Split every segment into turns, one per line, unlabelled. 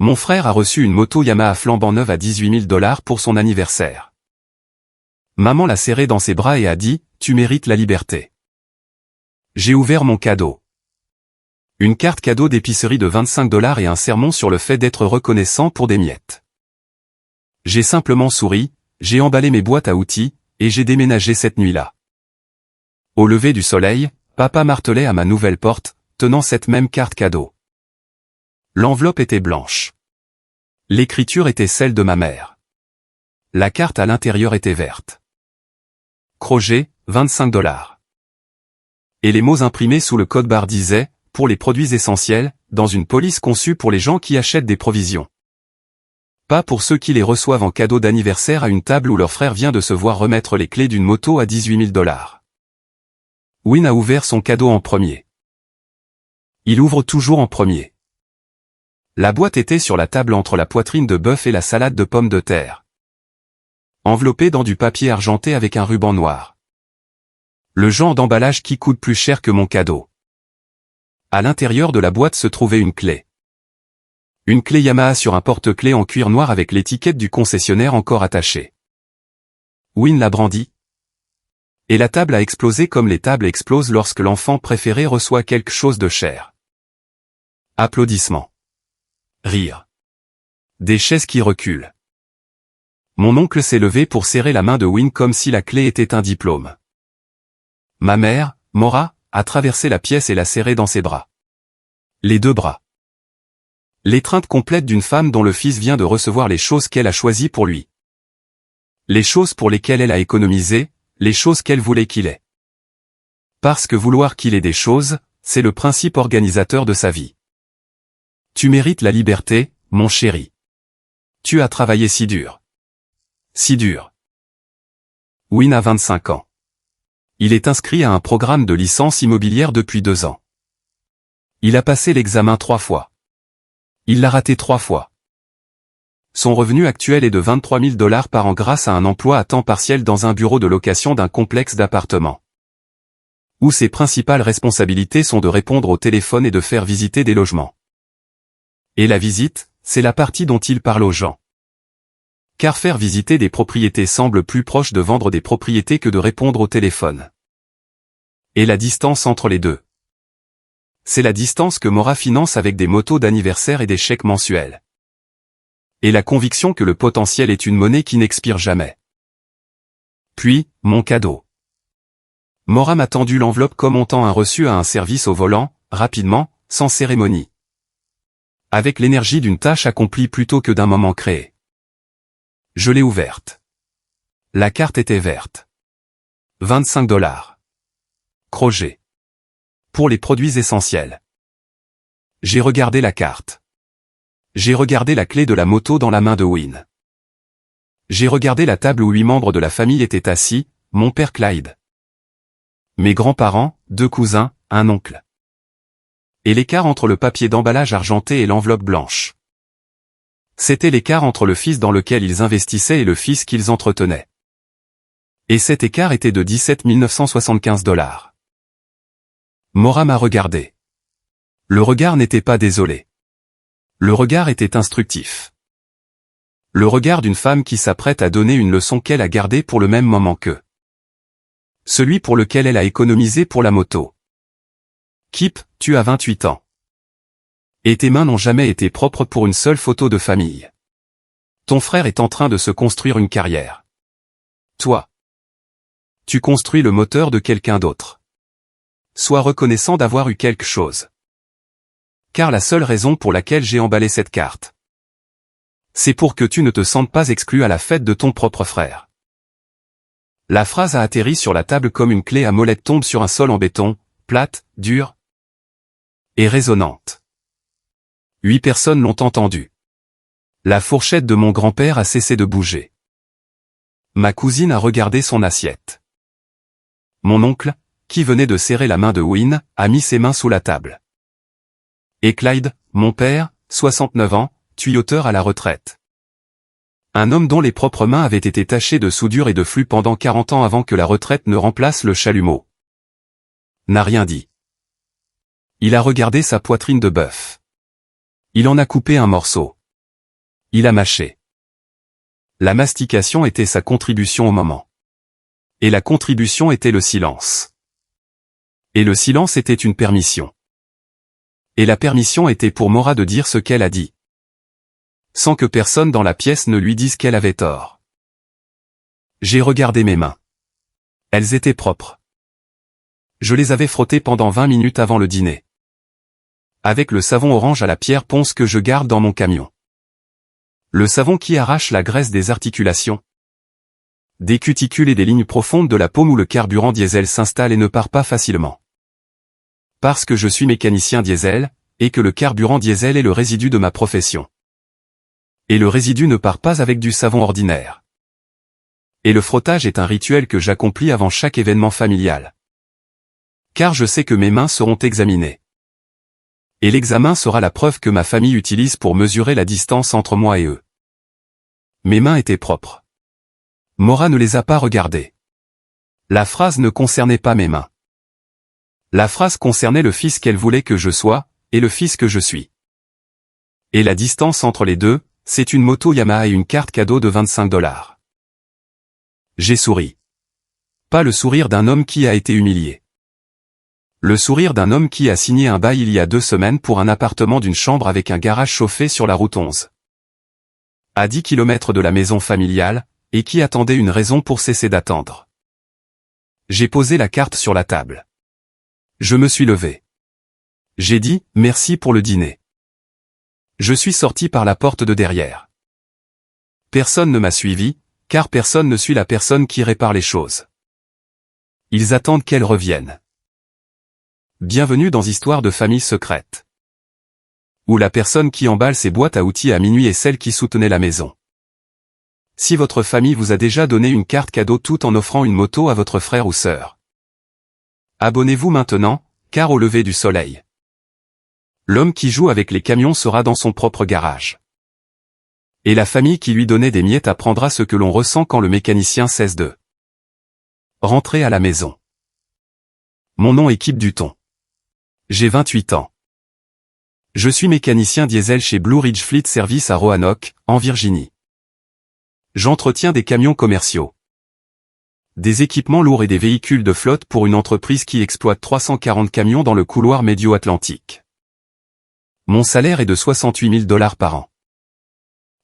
Mon frère a reçu une moto Yamaha flambant neuve à 18 000 $ pour son anniversaire. Maman l'a serré dans ses bras et a dit, « Tu mérites la liberté ». J'ai ouvert mon cadeau. Une carte cadeau d'épicerie de 25 $ et un sermon sur le fait d'être reconnaissant pour des miettes. J'ai simplement souri, j'ai emballé mes boîtes à outils, et j'ai déménagé cette nuit-là. Au lever du soleil, papa martelait à ma nouvelle porte, tenant cette même carte cadeau. L'enveloppe était blanche. L'écriture était celle de ma mère. La carte à l'intérieur était verte. Crochet, 25 $. Et les mots imprimés sous le code-barre disaient, pour les produits essentiels, dans une police conçue pour les gens qui achètent des provisions. Pas pour ceux qui les reçoivent en cadeau d'anniversaire à une table où leur frère vient de se voir remettre les clés d'une moto à 18 000 $. Win a ouvert son cadeau en premier. Il ouvre toujours en premier. La boîte était sur la table entre la poitrine de bœuf et la salade de pommes de terre. Enveloppée dans du papier argenté avec un ruban noir. Le genre d'emballage qui coûte plus cher que mon cadeau. À l'intérieur de la boîte se trouvait une clé. Une clé Yamaha sur un porte-clés en cuir noir avec l'étiquette du concessionnaire encore attachée. Win l'a brandie. Et la table a explosé comme les tables explosent lorsque l'enfant préféré reçoit quelque chose de cher. Applaudissements. Rire. Des chaises qui reculent. Mon oncle s'est levé pour serrer la main de Win comme si la clé était un diplôme. Ma mère, Maura, a traversé la pièce et l'a serré dans ses bras. Les deux bras. L'étreinte complète d'une femme dont le fils vient de recevoir les choses qu'elle a choisies pour lui. Les choses pour lesquelles elle a économisé, les choses qu'elle voulait qu'il ait. Parce que vouloir qu'il ait des choses, c'est le principe organisateur de sa vie. Tu mérites la liberté, mon chéri. Tu as travaillé si dur. Si dur. Win a 25 ans. Il est inscrit à un programme de licence immobilière depuis 2 ans. Il a passé l'examen 3 fois. Il l'a raté 3 fois. Son revenu actuel est de 23 000 $ par an grâce à un emploi à temps partiel dans un bureau de location d'un complexe d'appartements. Où ses principales responsabilités sont de répondre au téléphone et de faire visiter des logements. Et la visite, c'est la partie dont il parle aux gens. Car faire visiter des propriétés semble plus proche de vendre des propriétés que de répondre au téléphone. Et la distance entre les deux. C'est la distance que Maura finance avec des motos d'anniversaire et des chèques mensuels. Et la conviction que le potentiel est une monnaie qui n'expire jamais. Puis, mon cadeau. Maura m'a tendu l'enveloppe comme on tend un reçu à un service au volant, rapidement, sans cérémonie. Avec l'énergie d'une tâche accomplie plutôt que d'un moment créé. Je l'ai ouverte. La carte était verte. 25 $. Crochet. Pour les produits essentiels. J'ai regardé la carte. J'ai regardé la clé de la moto dans la main de Win. J'ai regardé la table où 8 membres de la famille étaient assis, mon père Clyde. Mes grands-parents, 2 cousins, un oncle. Et l'écart entre le papier d'emballage argenté et l'enveloppe blanche. C'était l'écart entre le fils dans lequel ils investissaient et le fils qu'ils entretenaient. Et cet écart était de 17 975 $. Maura m'a regardé. Le regard n'était pas désolé. Le regard était instructif. Le regard d'une femme qui s'apprête à donner une leçon qu'elle a gardée pour le même moment que celui pour lequel elle a économisé pour la moto. Kip, tu as 28 ans. Et tes mains n'ont jamais été propres pour une seule photo de famille. Ton frère est en train de se construire une carrière. Toi, tu construis le moteur de quelqu'un d'autre. Sois reconnaissant d'avoir eu quelque chose. Car la seule raison pour laquelle j'ai emballé cette carte, c'est pour que tu ne te sentes pas exclu à la fête de ton propre frère. La phrase a atterri sur la table comme une clé à molette tombe sur un sol en béton, plate, dure et résonnante. 8 personnes l'ont entendu. La fourchette de mon grand-père a cessé de bouger. Ma cousine a regardé son assiette. Mon oncle, qui venait de serrer la main de Win, a mis ses mains sous la table. Et Clyde, mon père, 69 ans, tuyauteur à la retraite. Un homme dont les propres mains avaient été tachées de soudure et de flux pendant 40 ans avant que la retraite ne remplace le chalumeau. N'a rien dit. Il a regardé sa poitrine de bœuf. Il en a coupé un morceau. Il a mâché. La mastication était sa contribution au moment. Et la contribution était le silence. Et le silence était une permission. Et la permission était pour Maura de dire ce qu'elle a dit. Sans que personne dans la pièce ne lui dise qu'elle avait tort. J'ai regardé mes mains. Elles étaient propres. Je les avais frottées pendant 20 minutes avant le dîner. Avec le savon orange à la pierre ponce que je garde dans mon camion. Le savon qui arrache la graisse des articulations. Des cuticules et des lignes profondes de la paume où le carburant diesel s'installe et ne part pas facilement. Parce que je suis mécanicien diesel, et que le carburant diesel est le résidu de ma profession. Et le résidu ne part pas avec du savon ordinaire. Et le frottage est un rituel que j'accomplis avant chaque événement familial. Car je sais que mes mains seront examinées. Et l'examen sera la preuve que ma famille utilise pour mesurer la distance entre moi et eux. Mes mains étaient propres. Maura ne les a pas regardées. La phrase ne concernait pas mes mains. La phrase concernait le fils qu'elle voulait que je sois, et le fils que je suis. Et la distance entre les deux, c'est une moto Yamaha et une carte cadeau de 25 $. J'ai souri. Pas le sourire d'un homme qui a été humilié. Le sourire d'un homme qui a signé un bail il y a 2 semaines pour un appartement d'une chambre avec un garage chauffé sur la route 11. À 10 km de la maison familiale, et qui attendait une raison pour cesser d'attendre. J'ai posé la carte sur la table. Je me suis levé. J'ai dit « merci pour le dîner ». Je suis sorti par la porte de derrière. Personne ne m'a suivi, car personne ne suit la personne qui répare les choses. Ils attendent qu'elle revienne. Bienvenue dans Histoire de famille secrète. Où la personne qui emballe ses boîtes à outils à minuit est celle qui soutenait la maison. Si votre famille vous a déjà donné une carte cadeau tout en offrant une moto à votre frère ou sœur. Abonnez-vous maintenant, car au lever du soleil. L'homme qui joue avec les camions sera dans son propre garage. Et la famille qui lui donnait des miettes apprendra ce que l'on ressent quand le mécanicien cesse de rentrer à la maison. Mon nom est Kip Dutton. J'ai 28 ans. Je suis mécanicien diesel chez Blue Ridge Fleet Service à Roanoke, en Virginie. J'entretiens des camions commerciaux. Des équipements lourds et des véhicules de flotte pour une entreprise qui exploite 340 camions dans le couloir médio-atlantique. Mon salaire est de 68 000 $ par an.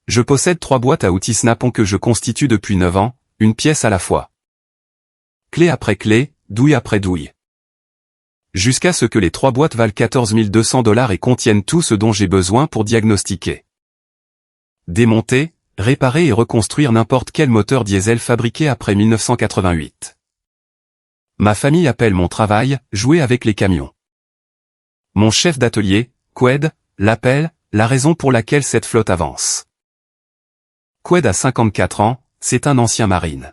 Je possède 3 boîtes à outils Snap-on que je constitue depuis 9 ans, une pièce à la fois. Clé après clé, douille après douille. Jusqu'à ce que les 3 boîtes valent 14 200 $ et contiennent tout ce dont j'ai besoin pour diagnostiquer. Démonter, réparer et reconstruire n'importe quel moteur diesel fabriqué après 1988. Ma famille appelle mon travail « jouer avec les camions ». Mon chef d'atelier, Qued, l'appelle « la raison pour laquelle cette flotte avance ». Qued a 54 ans, c'est un ancien marine.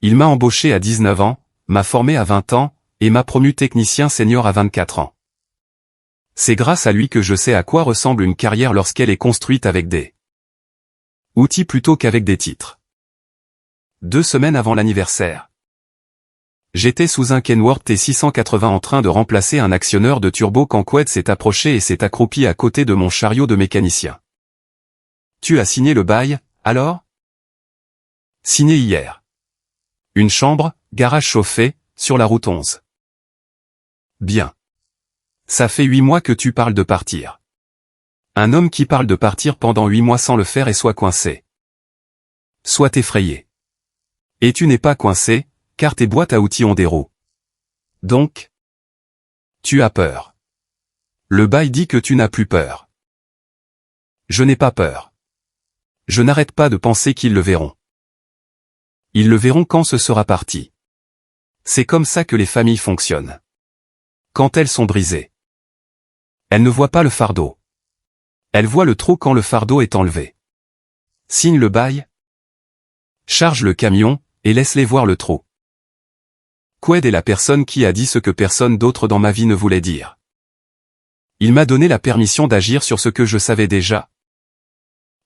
Il m'a embauché à 19 ans, m'a formé à 20 ans, et m'a promu technicien senior à 24 ans. C'est grâce à lui que je sais à quoi ressemble une carrière lorsqu'elle est construite avec des outils plutôt qu'avec des titres. 2 semaines avant l'anniversaire. J'étais sous un Kenworth T680 en train de remplacer un actionneur de turbo quand Qued s'est approché et s'est accroupi à côté de mon chariot de mécanicien. Tu as signé le bail, alors? Signé hier. Une chambre, garage chauffé, sur la route 11. Bien. Ça fait 8 mois que tu parles de partir. Un homme qui parle de partir pendant 8 mois sans le faire est soit coincé, soit effrayé. Et tu n'es pas coincé, car tes boîtes à outils ont des roues. Donc, tu as peur. Le bail dit que tu n'as plus peur. Je n'ai pas peur. Je n'arrête pas de penser qu'ils le verront. Ils le verront quand ce sera parti. C'est comme ça que les familles fonctionnent. Quand elles sont brisées. Elles ne voient pas le fardeau. Elles voient le trou quand le fardeau est enlevé. Signe le bail. Charge le camion, et laisse-les voir le trou. Qued est la personne qui a dit ce que personne d'autre dans ma vie ne voulait dire. Il m'a donné la permission d'agir sur ce que je savais déjà.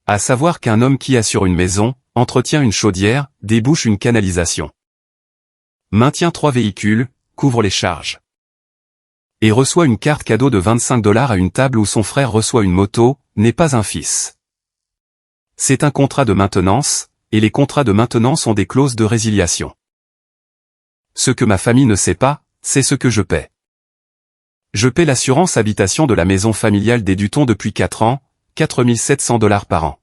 À savoir qu'un homme qui assure une maison, entretient une chaudière, débouche une canalisation. Maintient 3 véhicules, couvre les charges. Et reçoit une carte cadeau de 25 $ à une table où son frère reçoit une moto, n'est pas un fils. C'est un contrat de maintenance, et les contrats de maintenance ont des clauses de résiliation. Ce que ma famille ne sait pas, c'est ce que je paie. Je paie l'assurance habitation de la maison familiale des Dutton depuis 4 ans, $4 700 par an.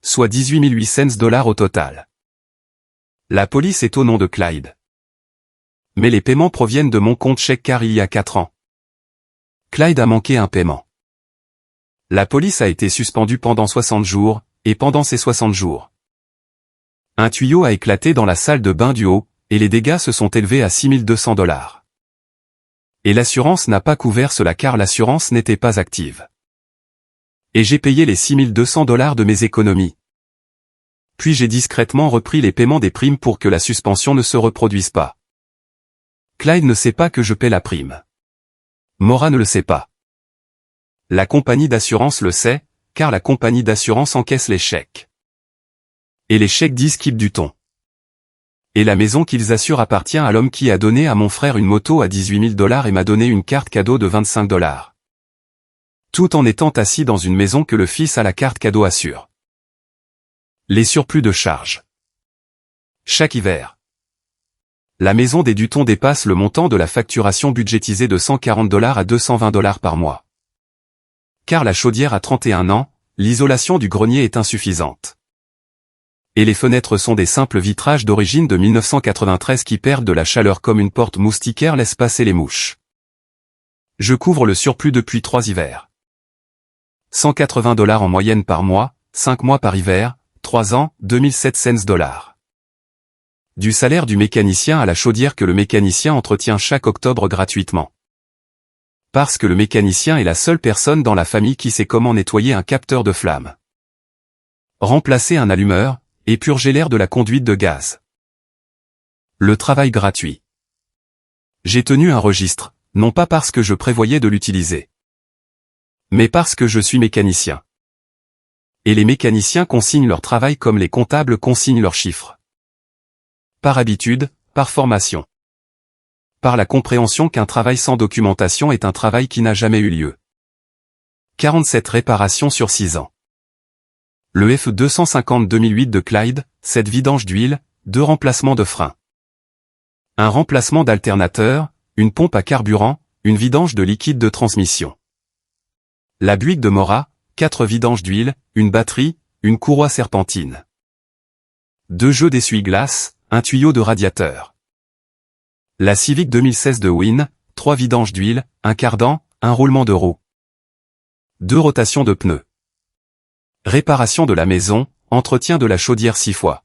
Soit $18 800 au total. La police est au nom de Clyde. Mais les paiements proviennent de mon compte chèque car il y a 4 ans. Clyde a manqué un paiement. La police a été suspendue pendant 60 jours, et pendant ces 60 jours, un tuyau a éclaté dans la salle de bain du haut, et les dégâts se sont élevés à $6 200. Et l'assurance n'a pas couvert cela car l'assurance n'était pas active. Et j'ai payé les $6 200 de mes économies. Puis j'ai discrètement repris les paiements des primes pour que la suspension ne se reproduise pas. Clyde ne sait pas que je paie la prime. Maura ne le sait pas. La compagnie d'assurance le sait, car la compagnie d'assurance encaisse les chèques. Et les chèques disent Skip Dutton. Et la maison qu'ils assurent appartient à l'homme qui a donné à mon frère une moto à $18 000 et m'a donné une carte cadeau de $25. Tout en étant assis dans une maison que le fils à la carte cadeau assure. Les surplus de charges. Chaque hiver, la maison des Dutton dépasse le montant de la facturation budgétisée de $140 à $220 par mois. Car la chaudière a 31 ans, l'isolation du grenier est insuffisante. Et les fenêtres sont des simples vitrages d'origine de 1993 qui perdent de la chaleur comme une porte moustiquaire laisse passer les mouches. Je couvre le surplus depuis 3 hivers. $180 en moyenne par mois, 5 mois par hiver, 3 ans, $2700. Du salaire du mécanicien à la chaudière que le mécanicien entretient chaque octobre gratuitement. Parce que le mécanicien est la seule personne dans la famille qui sait comment nettoyer un capteur de flamme, remplacer un allumeur, et purger l'air de la conduite de gaz. Le travail gratuit. J'ai tenu un registre, non pas parce que je prévoyais de l'utiliser, mais parce que je suis mécanicien. Et les mécaniciens consignent leur travail comme les comptables consignent leurs chiffres. Par habitude, par formation. Par la compréhension qu'un travail sans documentation est un travail qui n'a jamais eu lieu. 47 réparations sur 6 ans. Le F250 2008 de Clyde, 7 vidanges d'huile, 2 remplacements de freins. Un remplacement d'alternateur, une pompe à carburant, une vidange de liquide de transmission. La Buick de Maura, 4 vidanges d'huile, une batterie, une courroie serpentine. 2 jeux d'essuie-glace, un tuyau de radiateur. La Civic 2016 de Win, 3 vidanges d'huile, un cardan, un roulement de roue. 2 rotations de pneus. Réparation de la maison, entretien de la chaudière 6 fois.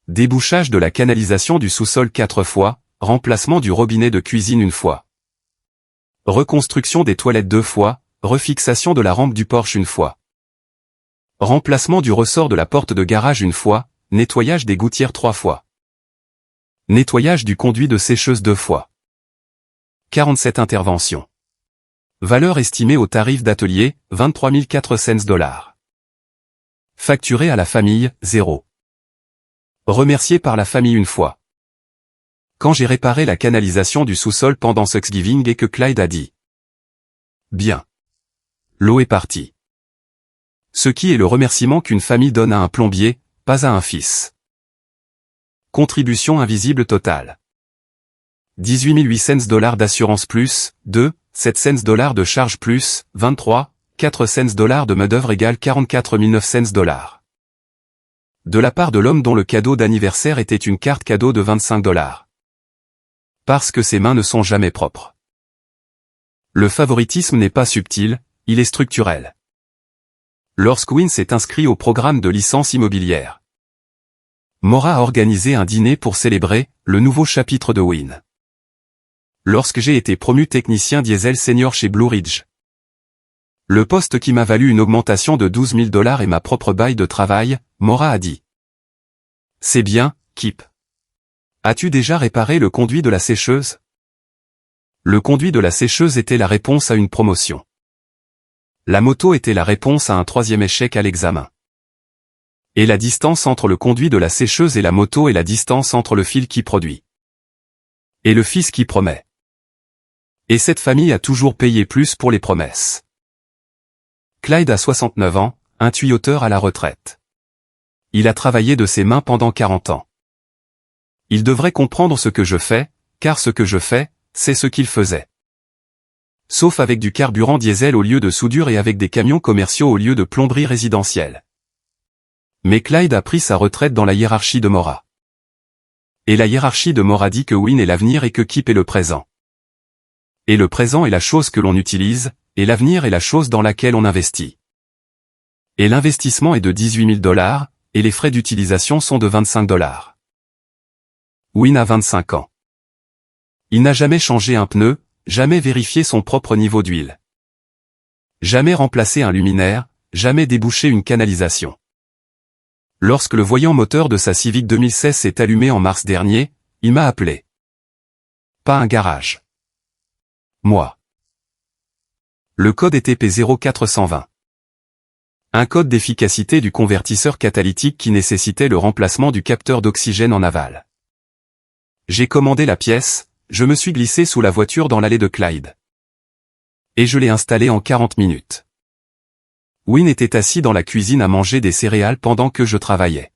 Débouchage de la canalisation du sous-sol 4 fois, remplacement du robinet de cuisine 1 fois. Reconstruction des toilettes 2 fois, refixation de la rampe du Porsche 1 fois. Remplacement du ressort de la porte de garage 1 fois, nettoyage des gouttières 3 fois. Nettoyage du conduit de sécheuse 2 fois. 47 interventions. Valeur estimée au tarif d'atelier, $23 400. Facturé à la famille, 0. Remercié par la famille 1 fois. Quand j'ai réparé la canalisation du sous-sol pendant Thanksgiving et que Clyde a dit « Bien. L'eau est partie. » Ce qui est le remerciement qu'une famille donne à un plombier, pas à un fils. Contribution invisible totale. $18 800 d'assurance plus, 2, $700 de charge plus, 23, $400 de main-d'œuvre égale $44 900. De la part de l'homme dont le cadeau d'anniversaire était une carte cadeau de $25. Parce que ses mains ne sont jamais propres. Le favoritisme n'est pas subtil, il est structurel. Lorsque Win s'est inscrit au programme de licence immobilière, Maura a organisé un dîner pour célébrer le nouveau chapitre de Win. Lorsque j'ai été promu technicien diesel senior chez Blue Ridge, le poste qui m'a valu une augmentation de $12 000 et ma propre baille de travail, Maura a dit « C'est bien, Kip. As-tu déjà réparé le conduit de la sécheuse ?» Le conduit de la sécheuse était la réponse à une promotion. La moto était la réponse à un 3e échec à l'examen. Et la distance entre le conduit de la sécheuse et la moto est la distance entre le fil qui produit et le fils qui promet. Et cette famille a toujours payé plus pour les promesses. Clyde a 69 ans, un tuyauteur à la retraite. Il a travaillé de ses mains pendant 40 ans. Il devrait comprendre ce que je fais, car ce que je fais, c'est ce qu'il faisait. Sauf avec du carburant diesel au lieu de soudure et avec des camions commerciaux au lieu de plomberie résidentielle. Mais Clyde a pris sa retraite dans la hiérarchie de Mora. Et la hiérarchie de Mora dit que Win est l'avenir et que Kip est le présent. Et le présent est la chose que l'on utilise, et l'avenir est la chose dans laquelle on investit. Et l'investissement est de $18 000, et les frais d'utilisation sont de $25. Win a 25 ans. Il n'a jamais changé un pneu, jamais vérifié son propre niveau d'huile. Jamais remplacé un luminaire, jamais débouché une canalisation. Lorsque le voyant moteur de sa Civic 2016 s'est allumé en mars dernier, il m'a appelé. Pas un garage. Moi. Le code était P0420. Un code d'efficacité du convertisseur catalytique qui nécessitait le remplacement du capteur d'oxygène en aval. J'ai commandé la pièce, je me suis glissé sous la voiture dans l'allée de Clyde. Et je l'ai installé en 40 minutes. Win était assis dans la cuisine à manger des céréales pendant que je travaillais.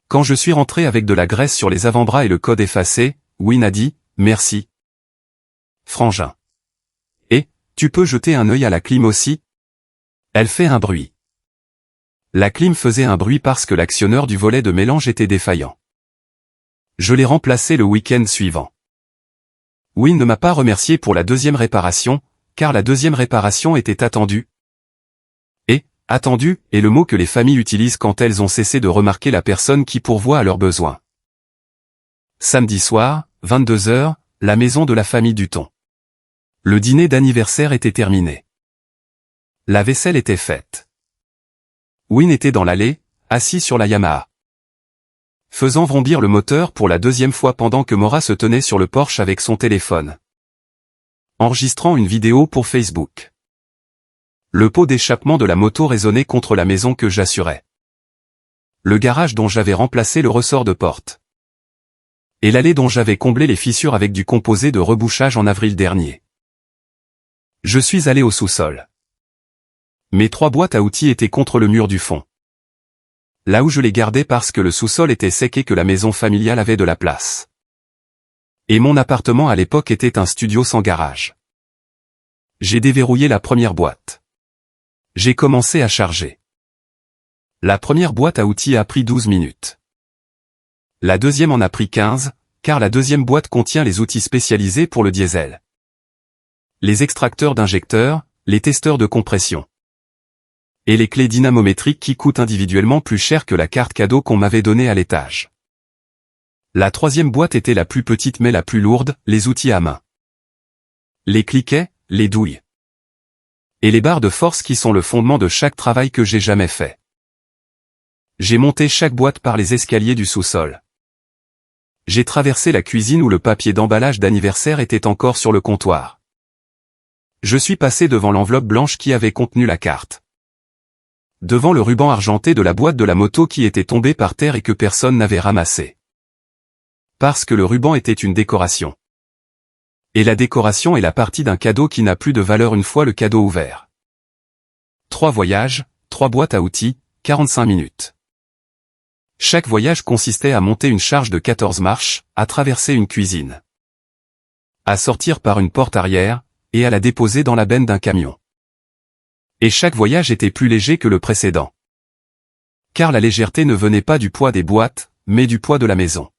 Quand je suis rentré avec de la graisse sur les avant-bras et le code effacé, Win a dit « Merci. Frangin. Et, tu peux jeter un œil à la clim aussi ? Elle fait un bruit. » La clim faisait un bruit parce que l'actionneur du volet de mélange était défaillant. Je l'ai remplacé le week-end suivant. Win ne m'a pas remercié pour la deuxième réparation, car la deuxième réparation était attendue. Et, attendu, est le mot que les familles utilisent quand elles ont cessé de remarquer la personne qui pourvoit à leurs besoins. Samedi soir, 22h, la maison de la famille Dutton. Le dîner d'anniversaire était terminé. La vaisselle était faite. Win était dans l'allée, assis sur la Yamaha. Faisant vrombir le moteur pour la deuxième fois pendant que Mora se tenait sur le porche avec son téléphone. Enregistrant une vidéo pour Facebook. Le pot d'échappement de la moto résonnait contre la maison que j'assurais. Le garage dont j'avais remplacé le ressort de porte. Et l'allée dont j'avais comblé les fissures avec du composé de rebouchage en avril dernier. Je suis allé au sous-sol. Mes 3 boîtes à outils étaient contre le mur du fond. Là où je les gardais parce que le sous-sol était sec et que la maison familiale avait de la place. Et mon appartement à l'époque était un studio sans garage. J'ai déverrouillé la première boîte. J'ai commencé à charger. La première boîte à outils a pris 12 minutes. La deuxième en a pris 15, car la deuxième boîte contient les outils spécialisés pour le diesel. Les extracteurs d'injecteurs, les testeurs de compression. Et les clés dynamométriques qui coûtent individuellement plus cher que la carte cadeau qu'on m'avait donnée à l'étage. La troisième boîte était la plus petite mais la plus lourde, les outils à main. Les cliquets, les douilles. Et les barres de force qui sont le fondement de chaque travail que j'ai jamais fait. J'ai monté chaque boîte par les escaliers du sous-sol. J'ai traversé la cuisine où le papier d'emballage d'anniversaire était encore sur le comptoir. Je suis passé devant l'enveloppe blanche qui avait contenu la carte. Devant le ruban argenté de la boîte de la moto qui était tombée par terre et que personne n'avait ramassé. Parce que le ruban était une décoration. Et la décoration est la partie d'un cadeau qui n'a plus de valeur une fois le cadeau ouvert. 3 voyages, 3 boîtes à outils, 45 minutes. Chaque voyage consistait à monter une charge de 14 marches, à traverser une cuisine. À sortir par une porte arrière, et à la déposer dans la benne d'un camion. Et chaque voyage était plus léger que le précédent. Car la légèreté ne venait pas du poids des boîtes, mais du poids de la maison.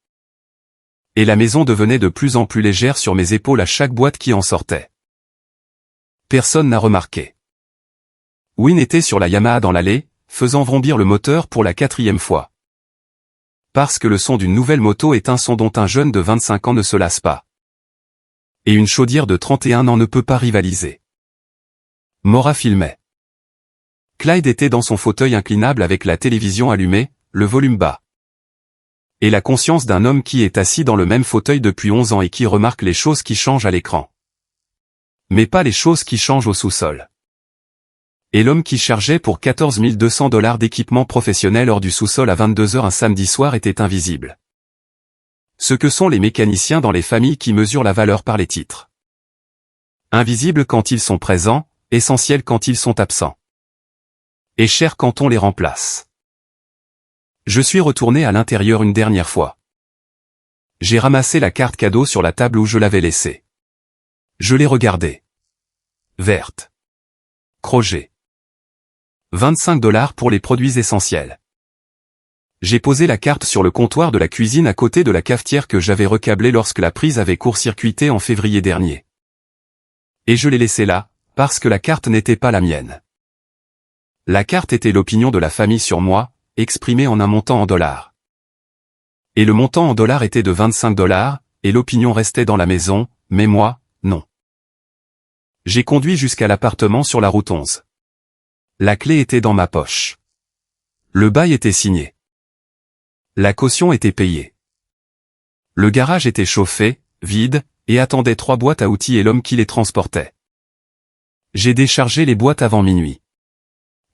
Et la maison devenait de plus en plus légère sur mes épaules à chaque boîte qui en sortait. Personne n'a remarqué. Win était sur la Yamaha dans l'allée, faisant vrombir le moteur pour la 4e fois. Parce que le son d'une nouvelle moto est un son dont un jeune de 25 ans ne se lasse pas. Et une chaudière de 31 ans ne peut pas rivaliser. Mora filmait. Clyde était dans son fauteuil inclinable avec la télévision allumée, le volume bas. Et la conscience d'un homme qui est assis dans le même fauteuil depuis 11 ans et qui remarque les choses qui changent à l'écran. Mais pas les choses qui changent au sous-sol. Et l'homme qui chargeait pour $14 200 d'équipement professionnel hors du sous-sol à 22h un samedi soir était invisible. Ce que sont les mécaniciens dans les familles qui mesurent la valeur par les titres. Invisibles quand ils sont présents, essentiels quand ils sont absents. Et cher quand on les remplace. Je suis retourné à l'intérieur une dernière fois. J'ai ramassé la carte cadeau sur la table où je l'avais laissée. Je l'ai regardée. Verte. Crochet. 25 $ pour les produits essentiels. J'ai posé la carte sur le comptoir de la cuisine à côté de la cafetière que j'avais recablée lorsque la prise avait court-circuité en février dernier. Et je l'ai laissée là, parce que la carte n'était pas la mienne. La carte était l'opinion de la famille sur moi, exprimée en un montant en dollars. Et le montant en dollars était de 25 $, et l'opinion restait dans la maison, mais moi, non. J'ai conduit jusqu'à l'appartement sur la route 11. La clé était dans ma poche. Le bail était signé. La caution était payée. Le garage était chauffé, vide, et attendait 3 boîtes à outils et l'homme qui les transportait. J'ai déchargé les boîtes avant minuit.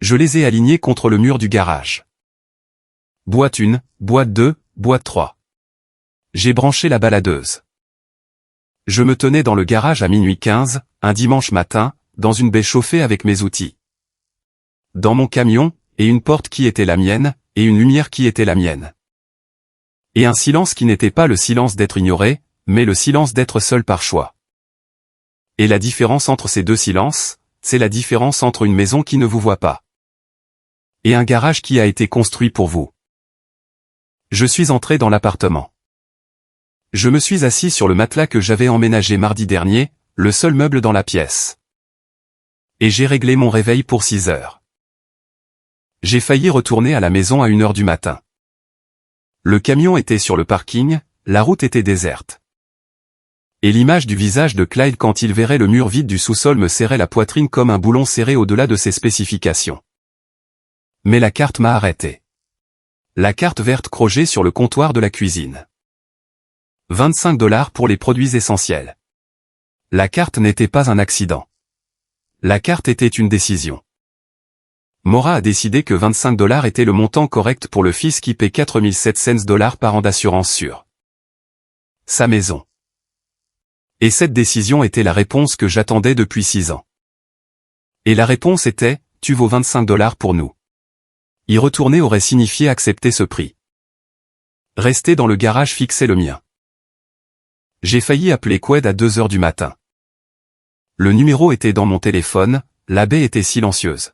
Je les ai alignées contre le mur du garage. Boîte 1, boîte 2, boîte 3. J'ai branché la baladeuse. Je me tenais dans le garage à minuit 15, un dimanche matin, dans une baie chauffée avec mes outils. Dans mon camion, et une porte qui était la mienne, et une lumière qui était la mienne. Et un silence qui n'était pas le silence d'être ignoré, mais le silence d'être seul par choix. Et la différence entre ces deux silences, c'est la différence entre une maison qui ne vous voit pas. Et un garage qui a été construit pour vous. Je suis entré dans l'appartement. Je me suis assis sur le matelas que j'avais emménagé mardi dernier, le seul meuble dans la pièce. Et j'ai réglé mon réveil pour 6 heures. J'ai failli retourner à la maison à 1 heure du matin. Le camion était sur le parking, la route était déserte. Et l'image du visage de Clyde quand il verrait le mur vide du sous-sol me serrait la poitrine comme un boulon serré au-delà de ses spécifications. Mais la carte m'a arrêté. La carte verte crochet sur le comptoir de la cuisine. 25 $ pour les produits essentiels. La carte n'était pas un accident. La carte était une décision. Maura a décidé que 25 $ était le montant correct pour le fils qui paie 4700 $ par an d'assurance sur sa maison. Et cette décision était la réponse que j'attendais depuis 6 ans. Et la réponse était, tu vaux 25 $ pour nous. Y retourner aurait signifié accepter ce prix. Rester dans le garage fixait le mien. J'ai failli appeler Qued à 2 heures du matin. Le numéro était dans mon téléphone, la baie était silencieuse.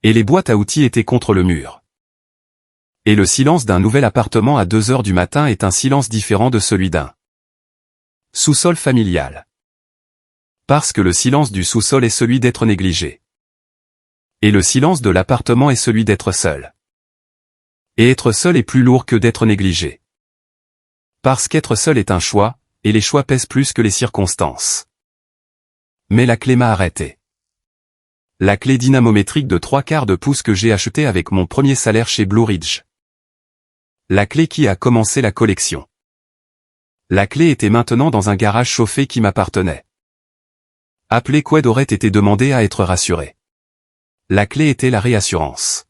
Et les boîtes à outils étaient contre le mur. Et le silence d'un nouvel appartement à 2 heures du matin est un silence différent de celui d'un sous-sol familial. Parce que le silence du sous-sol est celui d'être négligé. Et le silence de l'appartement est celui d'être seul. Et être seul est plus lourd que d'être négligé. Parce qu'être seul est un choix, et les choix pèsent plus que les circonstances. Mais la clé m'a arrêté. La clé dynamométrique de 3/4 de pouce que j'ai achetée avec mon premier salaire chez Blue Ridge. La clé qui a commencé la collection. La clé était maintenant dans un garage chauffé qui m'appartenait. Appeler Qued aurait été demandé à être rassuré. La clé était la réassurance.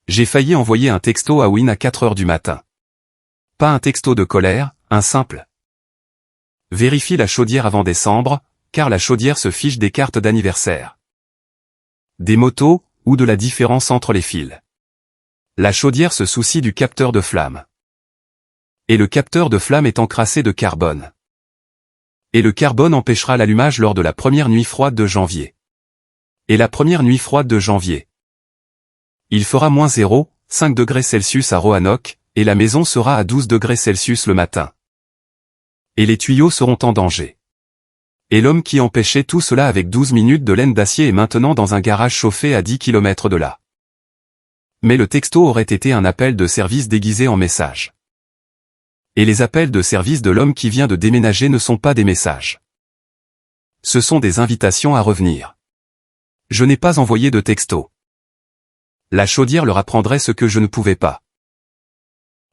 J'ai failli envoyer un texto à Win à 4 heures du matin. Pas un texto de colère, un simple. Vérifie la chaudière avant décembre, car la chaudière se fiche des cartes d'anniversaire. Des motos, ou de la différence entre les fils. La chaudière se soucie du capteur de flamme. Et le capteur de flamme est encrassé de carbone. Et le carbone empêchera l'allumage lors de la première nuit froide de janvier. Et la première nuit froide de janvier. Il fera -5 degrés Celsius à Roanoke, et la maison sera à 12 degrés Celsius le matin. Et les tuyaux seront en danger. Et l'homme qui empêchait tout cela avec 12 minutes de laine d'acier est maintenant dans un garage chauffé à 10 km de là. Mais le texto aurait été un appel de service déguisé en message. Et les appels de service de l'homme qui vient de déménager ne sont pas des messages. Ce sont des invitations à revenir. Je n'ai pas envoyé de texto. La chaudière leur apprendrait ce que je ne pouvais pas.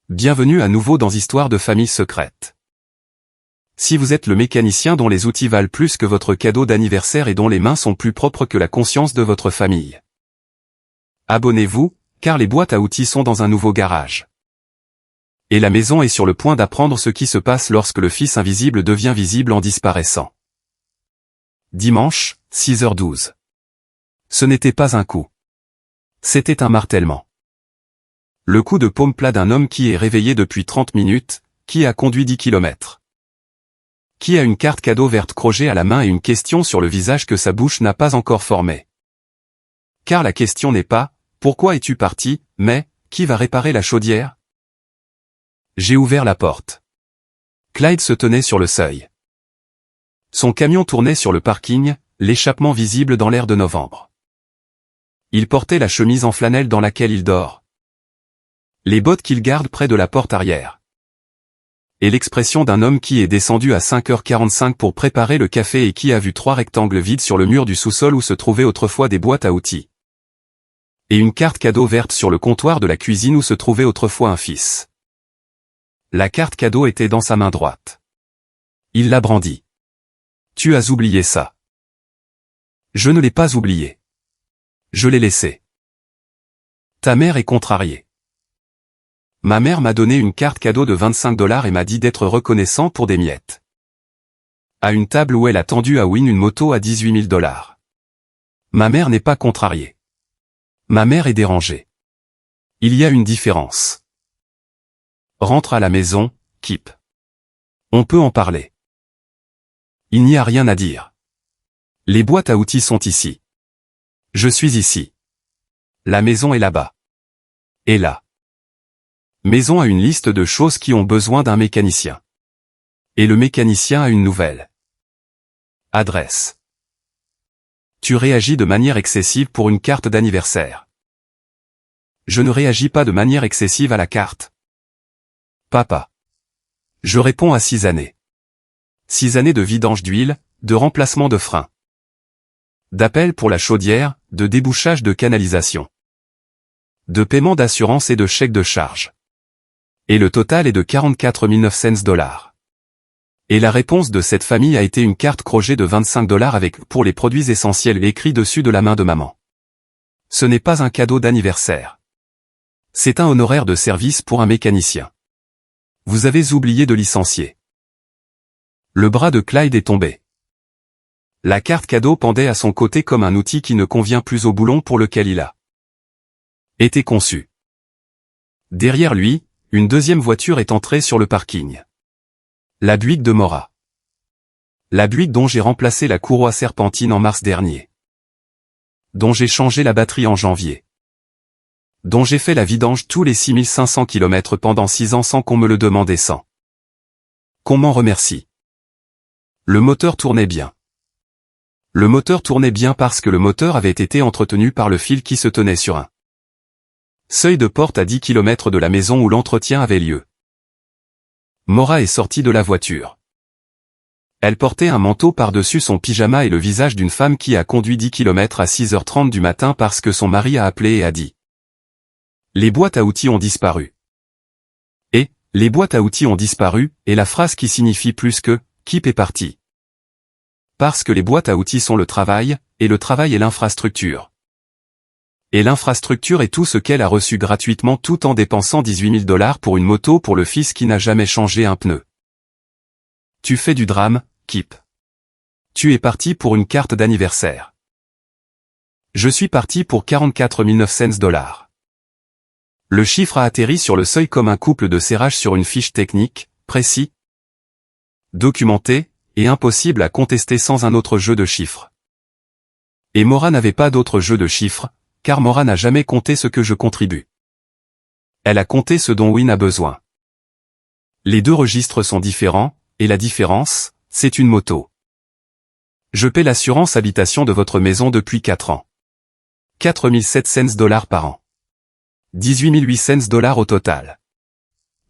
Bienvenue à nouveau dans Histoire de famille secrète. Si vous êtes le mécanicien dont les outils valent plus que votre cadeau d'anniversaire et dont les mains sont plus propres que la conscience de votre famille. Abonnez-vous, car les boîtes à outils sont dans un nouveau garage. Et la maison est sur le point d'apprendre ce qui se passe lorsque le fils invisible devient visible en disparaissant. Dimanche, 6h12. Ce n'était pas un coup. C'était un martèlement. Le coup de paume plat d'un homme qui est réveillé depuis 30 minutes, qui a conduit 10 kilomètres. Qui a une carte cadeau verte crochet à la main et une question sur le visage que sa bouche n'a pas encore formée. Car la question n'est pas « Pourquoi es-tu parti ?», mais « Qui va réparer la chaudière ?» J'ai ouvert la porte. Clyde se tenait sur le seuil. Son camion tournait sur le parking, l'échappement visible dans l'air de novembre. Il portait la chemise en flanelle dans laquelle il dort. Les bottes qu'il garde près de la porte arrière. Et l'expression d'un homme qui est descendu à 5h45 pour préparer le café et qui a vu 3 rectangles vides sur le mur du sous-sol où se trouvaient autrefois des boîtes à outils. Et une carte cadeau verte sur le comptoir de la cuisine où se trouvait autrefois un fils. La carte cadeau était dans sa main droite. Il la brandit. « Tu as oublié ça. » Je ne l'ai pas oublié. Je l'ai laissé. Ta mère est contrariée. Ma mère m'a donné une carte cadeau de 25 $ et m'a dit d'être reconnaissant pour des miettes. À une table où elle a tendu à Win une moto à 18 000 $. Ma mère n'est pas contrariée. Ma mère est dérangée. Il y a une différence. Rentre à la maison, Kip. On peut en parler. Il n'y a rien à dire. Les boîtes à outils sont ici. Je suis ici. La maison est là-bas. Et là. Maison a une liste de choses qui ont besoin d'un mécanicien. Et le mécanicien a une nouvelle adresse. Tu réagis de manière excessive pour une carte d'anniversaire. Je ne réagis pas de manière excessive à la carte. Papa. Je réponds à 6 années. 6 années de vidange d'huile, de remplacement de frein. D'appel pour la chaudière, de débouchage de canalisation. De paiement d'assurance et de chèque de charge. Et le total est de 44 900 $. Et la réponse de cette famille a été une carte crochet de 25 $ avec « pour les produits essentiels » écrit dessus de la main de maman. Ce n'est pas un cadeau d'anniversaire. C'est un honoraire de service pour un mécanicien. Vous avez oublié de licencier. Le bras de Clyde est tombé. La carte cadeau pendait à son côté comme un outil qui ne convient plus au boulon pour lequel il a été conçu. Derrière lui, une deuxième voiture est entrée sur le parking. La Buick de Mora. La Buick dont j'ai remplacé la courroie serpentine en mars dernier. Dont j'ai changé la batterie en janvier. Dont j'ai fait la vidange tous les 6500 km pendant 6 ans sans qu'on me le demande et sans qu'on m'en remercie. Le moteur tournait bien. Le moteur tournait bien parce que le moteur avait été entretenu par le fil qui se tenait sur un seuil de porte à 10 km de la maison où l'entretien avait lieu. Mora est sortie de la voiture. Elle portait un manteau par-dessus son pyjama et le visage d'une femme qui a conduit 10 km à 6h30 du matin parce que son mari a appelé et a dit « Les boîtes à outils ont disparu. » Et « Les boîtes à outils ont disparu » est la phrase qui signifie plus que « Kip est parti ». Parce que les boîtes à outils sont le travail, et le travail est l'infrastructure. Et l'infrastructure est tout ce qu'elle a reçu gratuitement tout en dépensant 18 000 $ pour une moto pour le fils qui n'a jamais changé un pneu. Tu fais du drame, Kip. Tu es parti pour une carte d'anniversaire. Je suis parti pour 44 900 $. Le chiffre a atterri sur le seuil comme un couple de serrage sur une fiche technique, précis, documenté, et impossible à contester sans un autre jeu de chiffres. Et Mora n'avait pas d'autre jeu de chiffres, car Mora n'a jamais compté ce que je contribue. Elle a compté ce dont Win a besoin. Les deux registres sont différents, et la différence, c'est une moto. Je paie l'assurance habitation de votre maison depuis 4 ans. 4 700 $ par an. 18 800 $ au total.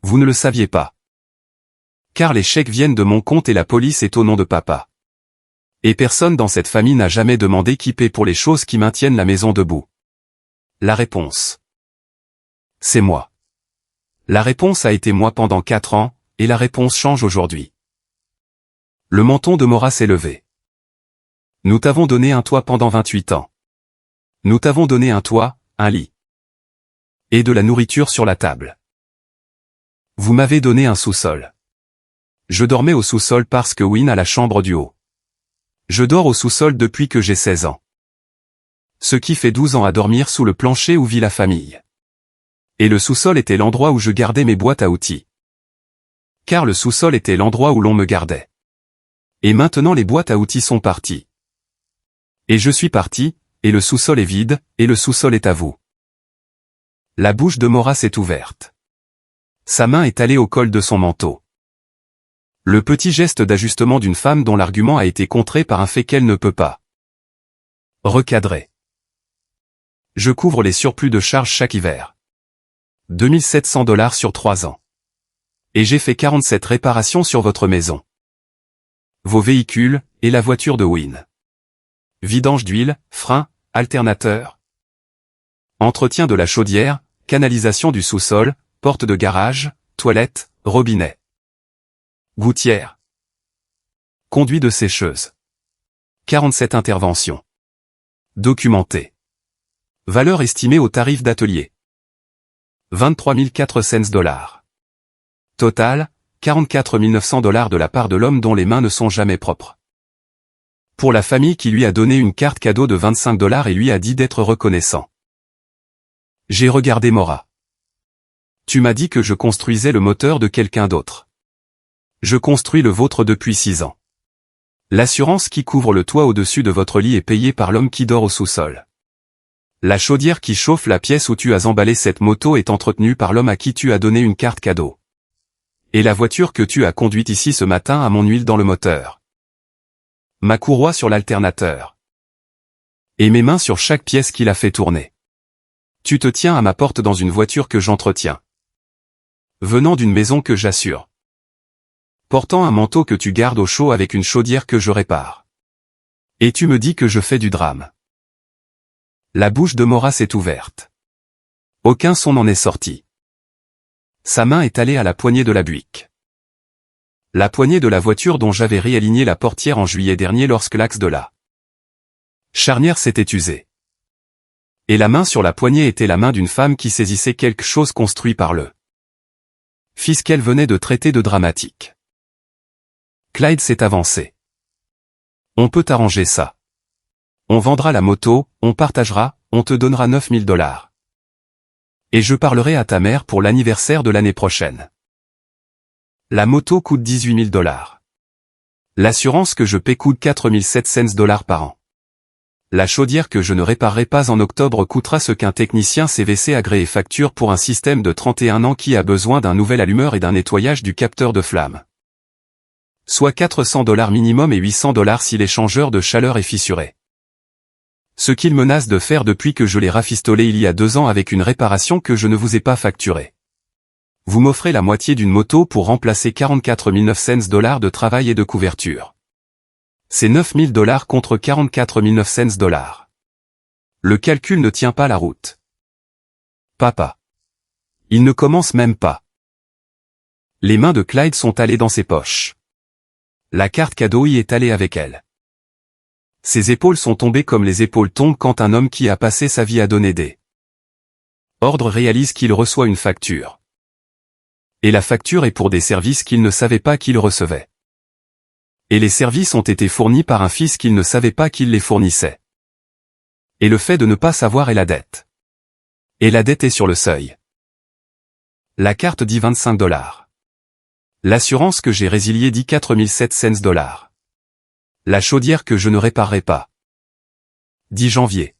Vous ne le saviez pas. Car les chèques viennent de mon compte et la police est au nom de papa. Et personne dans cette famille n'a jamais demandé qui paie pour les choses qui maintiennent la maison debout. La réponse. C'est moi. La réponse a été moi pendant 4 ans, et la réponse change aujourd'hui. Le menton de Mora s'est levé. Nous t'avons donné un toit pendant 28 ans. Nous t'avons donné un toit, un lit. Et de la nourriture sur la table. Vous m'avez donné un sous-sol. Je dormais au sous-sol parce que Win a la chambre du haut. Je dors au sous-sol depuis que j'ai 16 ans. Ce qui fait 12 ans à dormir sous le plancher où vit la famille. Et le sous-sol était l'endroit où je gardais mes boîtes à outils. Car le sous-sol était l'endroit où l'on me gardait. Et maintenant les boîtes à outils sont parties. Et je suis parti, et le sous-sol est vide, et le sous-sol est à vous. La bouche de Maura s'est ouverte. Sa main est allée au col de son manteau. Le petit geste d'ajustement d'une femme dont l'argument a été contré par un fait qu'elle ne peut pas recadrer. Je couvre les surplus de charges chaque hiver. 2700 $ sur 3 ans. Et j'ai fait 47 réparations sur votre maison. Vos véhicules, et la voiture de Win. Vidange d'huile, frein, alternateur. Entretien de la chaudière, canalisation du sous-sol, porte de garage, toilette, robinet. Gouttière. Conduit de sécheuse. 47 interventions. Documentées. Valeur estimée au tarif d'atelier. 23 400 $. Total, 44 900 $ de la part de l'homme dont les mains ne sont jamais propres. Pour la famille qui lui a donné une carte cadeau de 25 $ et lui a dit d'être reconnaissant. J'ai regardé Maura. Tu m'as dit que je construisais le moteur de quelqu'un d'autre. Je construis le vôtre depuis 6 ans. L'assurance qui couvre le toit au-dessus de votre lit est payée par l'homme qui dort au sous-sol. La chaudière qui chauffe la pièce où tu as emballé cette moto est entretenue par l'homme à qui tu as donné une carte cadeau. Et la voiture que tu as conduite ici ce matin a mon huile dans le moteur. Ma courroie sur l'alternateur. Et mes mains sur chaque pièce qui l'a fait tourner. Tu te tiens à ma porte dans une voiture que j'entretiens. Venant d'une maison que j'assure. Portant un manteau que tu gardes au chaud avec une chaudière que je répare. Et tu me dis que je fais du drame. La bouche de Maura s'est ouverte. Aucun son n'en est sorti. Sa main est allée à la poignée de la Buick. La poignée de la voiture dont j'avais réaligné la portière en juillet dernier lorsque l'axe de la charnière s'était usé. Et la main sur la poignée était la main d'une femme qui saisissait quelque chose construit par le fils qu'elle venait de traiter de dramatique. Clyde s'est avancé. On peut arranger ça. On vendra la moto, on partagera, on te donnera 9 000 $. Et je parlerai à ta mère pour l'anniversaire de l'année prochaine. La moto coûte 18 000 $. L'assurance que je paie coûte 4 700 $ par an. La chaudière que je ne réparerai pas en octobre coûtera ce qu'un technicien CVC agréé facture pour un système de 31 ans qui a besoin d'un nouvel allumeur et d'un nettoyage du capteur de flamme. Soit 400 $ minimum et 800 $ si l'échangeur de chaleur est fissuré. Ce qu'il menace de faire depuis que je l'ai rafistolé il y a 2 ans avec une réparation que je ne vous ai pas facturée. Vous m'offrez la moitié d'une moto pour remplacer 44 900 $ de travail et de couverture. C'est 9 000 $ contre 44 900 $. Le calcul ne tient pas la route. Papa. Il ne commence même pas. Les mains de Clyde sont allées dans ses poches. La carte cadeau y est allée avec elle. Ses épaules sont tombées comme les épaules tombent quand un homme qui a passé sa vie à donner des ordres réalise qu'il reçoit une facture. Et la facture est pour des services qu'il ne savait pas qu'il recevait. Et les services ont été fournis par un fils qu'il ne savait pas qu'il les fournissait. Et le fait de ne pas savoir est la dette. Et la dette est sur le seuil. La carte dit 25 $. L'assurance que j'ai résiliée dit 4 700 $. La chaudière que je ne réparerai pas. 10 janvier.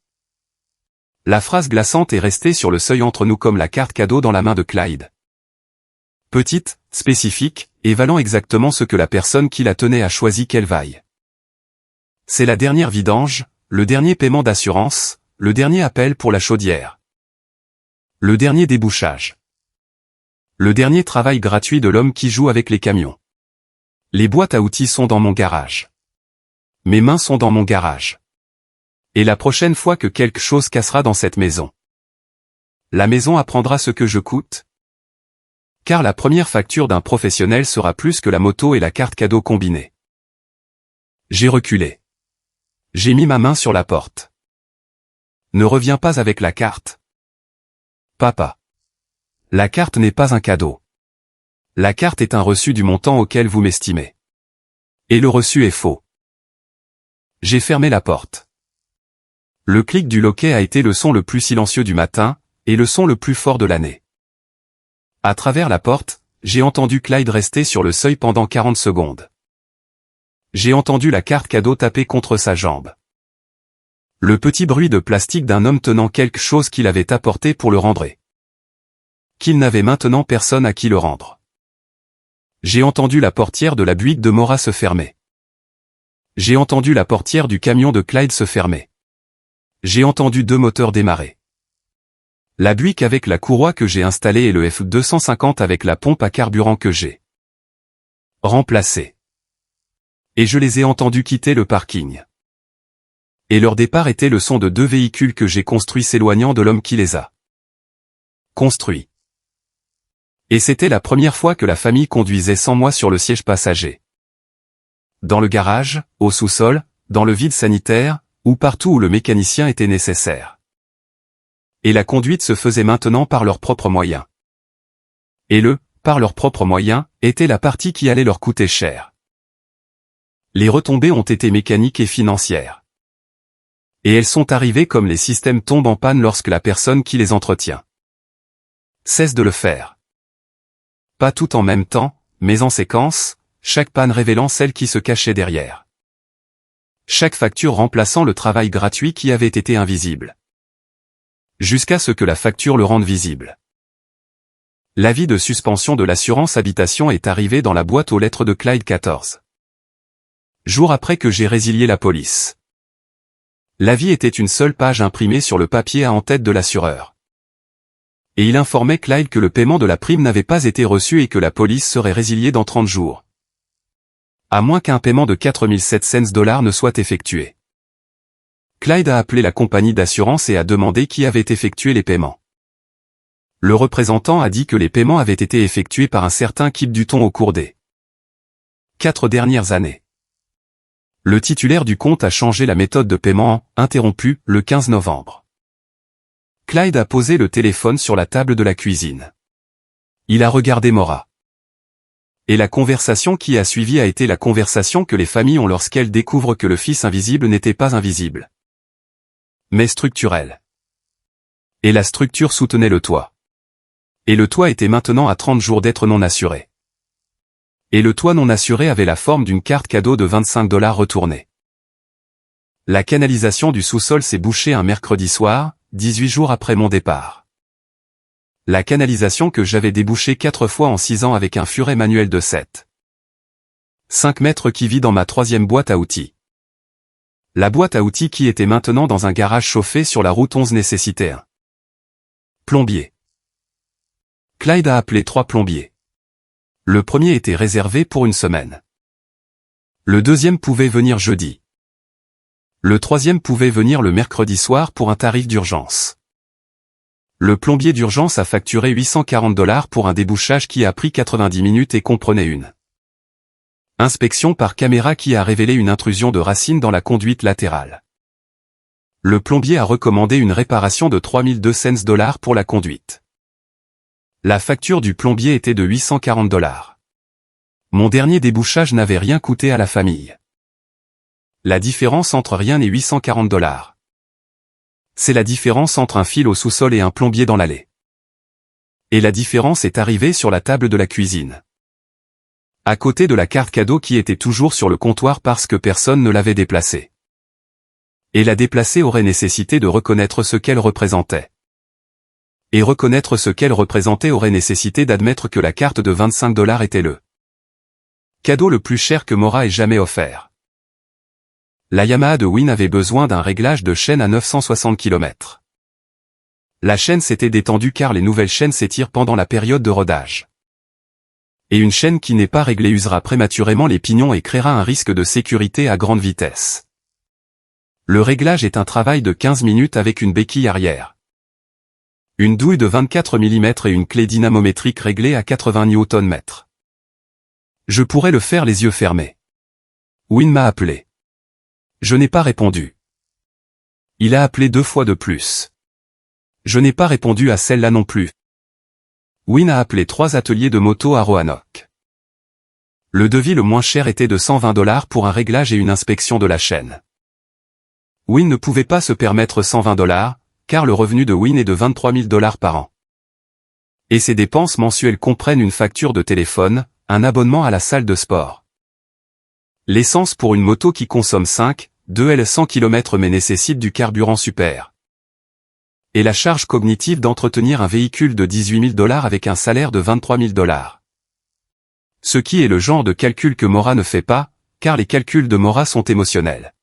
La phrase glaçante est restée sur le seuil entre nous comme la carte cadeau dans la main de Clyde. Petite, spécifique, et valant exactement ce que la personne qui la tenait a choisi qu'elle vaille. C'est la dernière vidange, le dernier paiement d'assurance, le dernier appel pour la chaudière. Le dernier débouchage. Le dernier travail gratuit de l'homme qui joue avec les camions. Les boîtes à outils sont dans mon garage. Mes mains sont dans mon garage. Et la prochaine fois que quelque chose cassera dans cette maison, la maison apprendra ce que je coûte. Car la première facture d'un professionnel sera plus que la moto et la carte cadeau combinées. J'ai reculé. J'ai mis ma main sur la porte. Ne reviens pas avec la carte. Papa. La carte n'est pas un cadeau. La carte est un reçu du montant auquel vous m'estimez. Et le reçu est faux. J'ai fermé la porte. Le clic du loquet a été le son le plus silencieux du matin, et le son le plus fort de l'année. À travers la porte, j'ai entendu Clyde rester sur le seuil pendant 40 secondes. J'ai entendu la carte cadeau taper contre sa jambe. Le petit bruit de plastique d'un homme tenant quelque chose qu'il avait apporté pour le rendre. Qu'il n'avait maintenant personne à qui le rendre. J'ai entendu la portière de la Buick de Maura se fermer. J'ai entendu la portière du camion de Clyde se fermer. J'ai entendu 2 moteurs démarrer. La Buick avec la courroie que j'ai installée et le F250 avec la pompe à carburant que j'ai remplacé. Et je les ai entendus quitter le parking. Et leur départ était le son de 2 véhicules que j'ai construits s'éloignant de l'homme qui les a construits. Et c'était la première fois que la famille conduisait sans moi sur le siège passager. Dans le garage, au sous-sol, dans le vide sanitaire, ou partout où le mécanicien était nécessaire. Et la conduite se faisait maintenant par leurs propres moyens. Et par leurs propres moyens, était la partie qui allait leur coûter cher. Les retombées ont été mécaniques et financières. Et elles sont arrivées comme les systèmes tombent en panne lorsque la personne qui les entretient cesse de le faire. Pas tout en même temps, mais en séquence, chaque panne révélant celle qui se cachait derrière. Chaque facture remplaçant le travail gratuit qui avait été invisible. Jusqu'à ce que la facture le rende visible. L'avis de suspension de l'assurance habitation est arrivé dans la boîte aux lettres de Clyde 14. Jours après que j'ai résilié la police. L'avis était une seule page imprimée sur le papier à en-tête de l'assureur. Et il informait Clyde que le paiement de la prime n'avait pas été reçu et que la police serait résiliée dans 30 jours. À moins qu'un paiement de $4700 ne soit effectué. Clyde a appelé la compagnie d'assurance et a demandé qui avait effectué les paiements. Le représentant a dit que les paiements avaient été effectués par un certain Kip Dutton au cours des 4 dernières années. Le titulaire du compte a changé la méthode de paiement, interrompue, le 15 novembre. Clyde a posé le téléphone sur la table de la cuisine. Il a regardé Maura. Et la conversation qui a suivi a été la conversation que les familles ont lorsqu'elles découvrent que le fils invisible n'était pas invisible, mais structurelle. Et la structure soutenait le toit. Et le toit était maintenant à 30 jours d'être non assuré. Et le toit non assuré avait la forme d'une carte cadeau de $25 retournée. La canalisation du sous-sol s'est bouchée un mercredi soir, 18 jours après mon départ. La canalisation que j'avais débouchée 4 fois en 6 ans avec un furet manuel de 5 mètres qui vit dans ma 3e boîte à outils. La boîte à outils qui était maintenant dans un garage chauffé sur la route 11 nécessitait un plombier. Clyde a appelé 3 plombiers. Le premier était réservé pour une semaine. Le deuxième pouvait venir jeudi. Le troisième pouvait venir le mercredi soir pour un tarif d'urgence. Le plombier d'urgence a facturé $840 pour un débouchage qui a pris 90 minutes et comprenait une inspection par caméra qui a révélé une intrusion de racines dans la conduite latérale. Le plombier a recommandé une réparation de $3200 pour la conduite. La facture du plombier était de $840. Mon dernier débouchage n'avait rien coûté à la famille. La différence entre rien et $840. C'est la différence entre un fil au sous-sol et un plombier dans l'allée. Et la différence est arrivée sur la table de la cuisine. À côté de la carte cadeau qui était toujours sur le comptoir parce que personne ne l'avait déplacée. Et la déplacer aurait nécessité de reconnaître ce qu'elle représentait. Et reconnaître ce qu'elle représentait aurait nécessité d'admettre que la carte de $25 était le cadeau le plus cher que Maura ait jamais offert. La Yamaha de Win avait besoin d'un réglage de chaîne à 960 km. La chaîne s'était détendue car les nouvelles chaînes s'étirent pendant la période de rodage. Et une chaîne qui n'est pas réglée usera prématurément les pignons et créera un risque de sécurité à grande vitesse. Le réglage est un travail de 15 minutes avec une béquille arrière. Une douille de 24 mm et une clé dynamométrique réglée à 80 Nm. Je pourrais le faire les yeux fermés. Win m'a appelé. Je n'ai pas répondu. Il a appelé 2 fois de plus. Je n'ai pas répondu à celle-là non plus. Win a appelé 3 ateliers de moto à Roanoke. Le devis le moins cher était de $120 pour un réglage et une inspection de la chaîne. Win ne pouvait pas se permettre 120 $, car le revenu de Win est de 23 000 $ par an. Et ses dépenses mensuelles comprennent une facture de téléphone, un abonnement à la salle de sport. L'essence pour une moto qui consomme 2 100 km mais nécessite du carburant super. Et la charge cognitive d'entretenir un véhicule de 18 000 $ avec un salaire de 23 000 $. Ce qui est le genre de calcul que Maura ne fait pas, car les calculs de Maura sont émotionnels.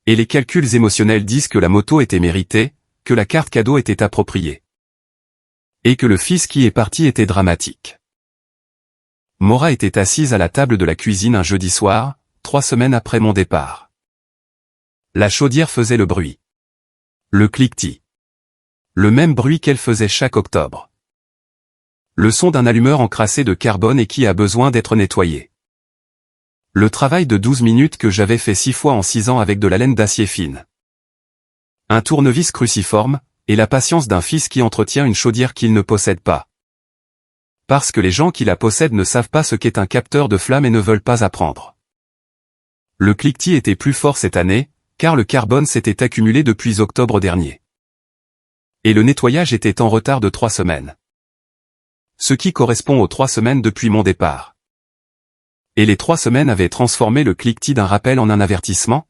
Et les calculs émotionnels disent que la moto était méritée, que la carte cadeau était appropriée. Et que le fils qui est parti était dramatique. Maura était assise à la table de la cuisine un jeudi soir, 3 semaines après mon départ. La chaudière faisait le bruit. Le cliquetis. Le même bruit qu'elle faisait chaque octobre. Le son d'un allumeur encrassé de carbone et qui a besoin d'être nettoyé. Le travail de 12 minutes que j'avais fait 6 fois en 6 ans avec de la laine d'acier fine. Un tournevis cruciforme, et la patience d'un fils qui entretient une chaudière qu'il ne possède pas. Parce que les gens qui la possèdent ne savent pas ce qu'est un capteur de flamme et ne veulent pas apprendre. Le cliquetis était plus fort cette année, car le carbone s'était accumulé depuis octobre dernier. Et le nettoyage était en retard de 3 semaines. Ce qui correspond aux 3 semaines depuis mon départ. Et les 3 semaines avaient transformé le cliquetis d'un rappel en un avertissement.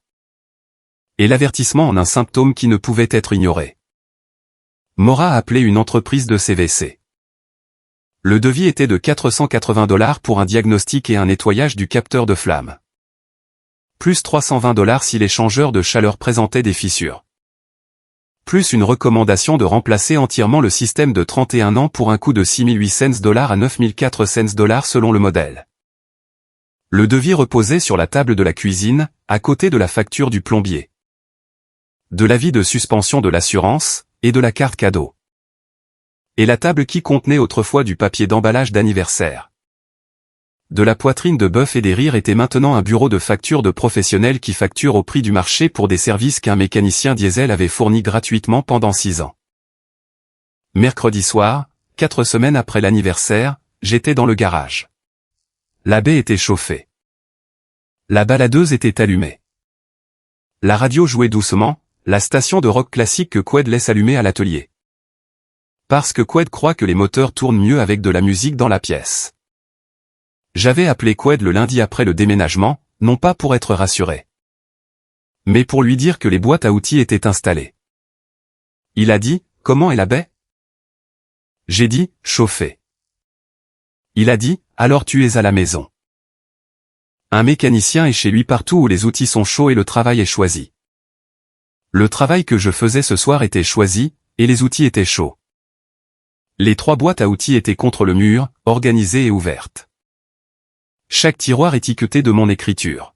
Et l'avertissement en un symptôme qui ne pouvait être ignoré. Maura a appelé une entreprise de CVC. Le devis était de 480 $ pour un diagnostic et un nettoyage du capteur de flamme. Plus 320 $ si l'échangeur de chaleur présentait des fissures. Plus une recommandation de remplacer entièrement le système de 31 ans pour un coût de 6 800 $ à 9 400 $ selon le modèle. Le devis reposait sur la table de la cuisine, à côté de la facture du plombier. De l'avis de suspension de l'assurance, et de la carte cadeau. Et la table qui contenait autrefois du papier d'emballage d'anniversaire. De la poitrine de bœuf et des rires était maintenant un bureau de facture de professionnels qui facture au prix du marché pour des services qu'un mécanicien diesel avait fournis gratuitement pendant 6 ans. Mercredi soir, 4 semaines après l'anniversaire, j'étais dans le garage. La baie était chauffée. La baladeuse était allumée. La radio jouait doucement, la station de rock classique que Qued laisse allumer à l'atelier. Parce que Qued croit que les moteurs tournent mieux avec de la musique dans la pièce. J'avais appelé Qued le lundi après le déménagement, non pas pour être rassuré, mais pour lui dire que les boîtes à outils étaient installées. Il a dit, « Comment est la baie ?» J'ai dit, « Chauffée. » Il a dit, « Alors tu es à la maison. » Un mécanicien est chez lui partout où les outils sont chauds et le travail est choisi. Le travail que je faisais ce soir était choisi, et les outils étaient chauds. Les 3 boîtes à outils étaient contre le mur, organisées et ouvertes. Chaque tiroir étiqueté de mon écriture.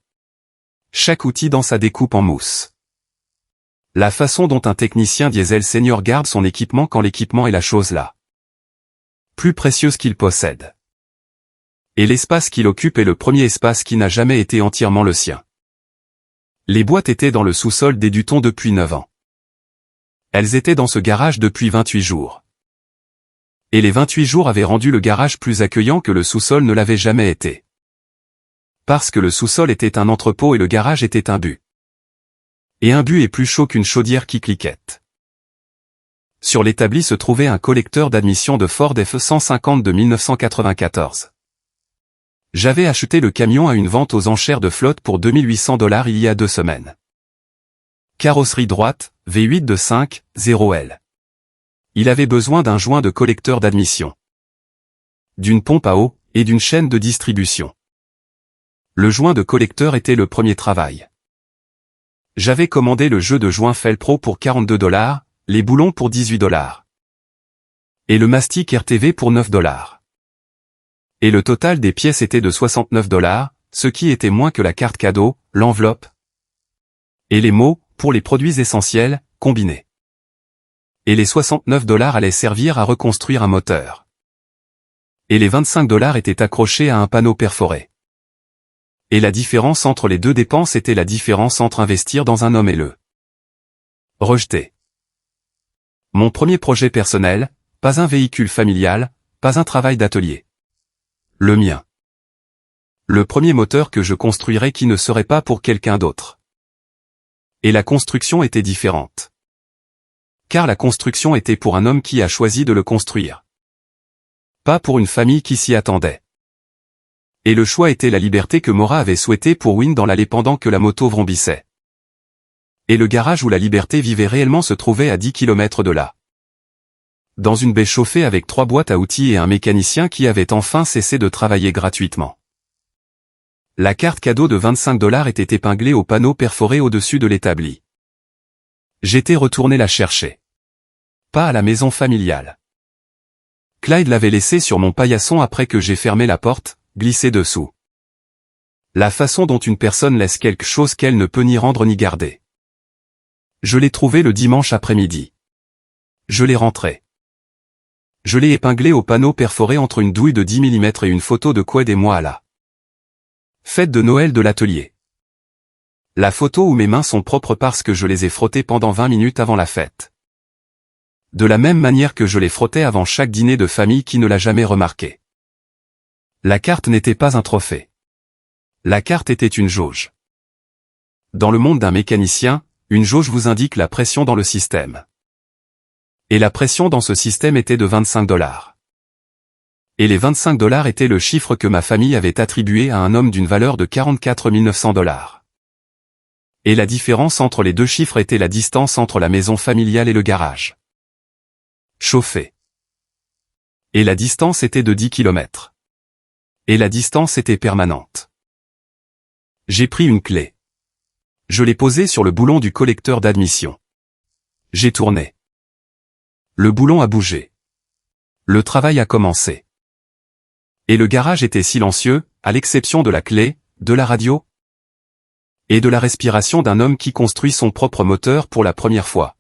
Chaque outil dans sa découpe en mousse. La façon dont un technicien diesel senior garde son équipement quand l'équipement est la chose là. Plus précieuse qu'il possède. Et l'espace qu'il occupe est le premier espace qui n'a jamais été entièrement le sien. Les boîtes étaient dans le sous-sol des Dutons depuis 9 ans. Elles étaient dans ce garage depuis 28 jours. Et les 28 jours avaient rendu le garage plus accueillant que le sous-sol ne l'avait jamais été. Parce que le sous-sol était un entrepôt et le garage était un but. Et un but est plus chaud qu'une chaudière qui cliquette. Sur l'établi se trouvait un collecteur d'admission de Ford F-150 de 1994. J'avais acheté le camion à une vente aux enchères de flotte pour 2 800 $ il y a 2 semaines. Carrosserie droite, V8 de 5,0 L. Il avait besoin d'un joint de collecteur d'admission, d'une pompe à eau, et d'une chaîne de distribution. Le joint de collecteur était le premier travail. J'avais commandé le jeu de joint Felpro pour 42 $, les boulons pour 18 $. Et le mastic RTV pour 9 $. Et le total des pièces était de 69 $, ce qui était moins que la carte cadeau, l'enveloppe. Et les mots, pour les produits essentiels, combinés. Et les 69 $ allaient servir à reconstruire un moteur. Et les 25 $ étaient accrochés à un panneau perforé. Et la différence entre les deux dépenses était la différence entre investir dans un homme et le rejeter. Mon premier projet personnel, pas un véhicule familial, pas un travail d'atelier. Le mien. Le premier moteur que je construirais qui ne serait pas pour quelqu'un d'autre. Et la construction était différente. Car la construction était pour un homme qui a choisi de le construire. Pas pour une famille qui s'y attendait. Et le choix était la liberté que Maura avait souhaité pour Win dans l'allée pendant que la moto vrombissait. Et le garage où la liberté vivait réellement se trouvait à 10 km de là. Dans une baie chauffée avec 3 boîtes à outils et un mécanicien qui avait enfin cessé de travailler gratuitement. La carte cadeau de 25 $ était épinglée au panneau perforé au-dessus de l'établi. J'étais retourné la chercher. Pas à la maison familiale. Clyde l'avait laissée sur mon paillasson après que j'ai fermé la porte, glissé dessous. La façon dont une personne laisse quelque chose qu'elle ne peut ni rendre ni garder. Je l'ai trouvée le dimanche après-midi. Je l'ai rentrée. Je l'ai épinglée au panneau perforé entre une douille de 10 mm et une photo de Quaid et moi à la fête de Noël de l'atelier. La photo où mes mains sont propres parce que je les ai frottées pendant 20 minutes avant la fête. De la même manière que je les frottais avant chaque dîner de famille qui ne l'a jamais remarqué. La carte n'était pas un trophée. La carte était une jauge. Dans le monde d'un mécanicien, une jauge vous indique la pression dans le système. Et la pression dans ce système était de 25 $. Et les 25 $ étaient le chiffre que ma famille avait attribué à un homme d'une valeur de 44 900 $. Et la différence entre les deux chiffres était la distance entre la maison familiale et le garage. Chauffé. Et la distance était de 10 km. Et la distance était permanente. J'ai pris une clé. Je l'ai posée sur le boulon du collecteur d'admission. J'ai tourné. Le boulon a bougé. Le travail a commencé. Et le garage était silencieux, à l'exception de la clé, de la radio, et de la respiration d'un homme qui construit son propre moteur pour la première fois.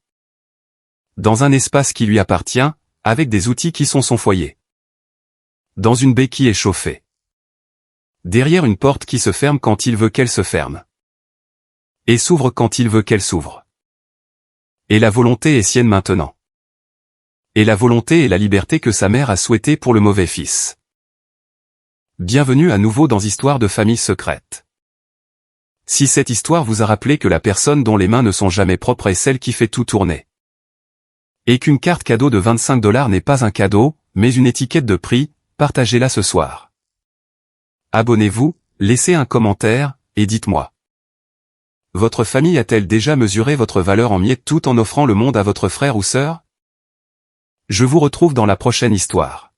Dans un espace qui lui appartient, avec des outils qui sont son foyer. Dans une baie qui est chauffée. Derrière une porte qui se ferme quand il veut qu'elle se ferme. Et s'ouvre quand il veut qu'elle s'ouvre. Et la volonté est sienne maintenant. Et la volonté et la liberté que sa mère a souhaité pour le mauvais fils. Bienvenue à nouveau dans Histoire de famille secrète. Si cette histoire vous a rappelé que la personne dont les mains ne sont jamais propres est celle qui fait tout tourner. Et qu'une carte cadeau de 25 $ n'est pas un cadeau, mais une étiquette de prix, partagez-la ce soir. Abonnez-vous, laissez un commentaire, et dites-moi. Votre famille a-t-elle déjà mesuré votre valeur en miettes tout en offrant le monde à votre frère ou sœur ? Je vous retrouve dans la prochaine histoire.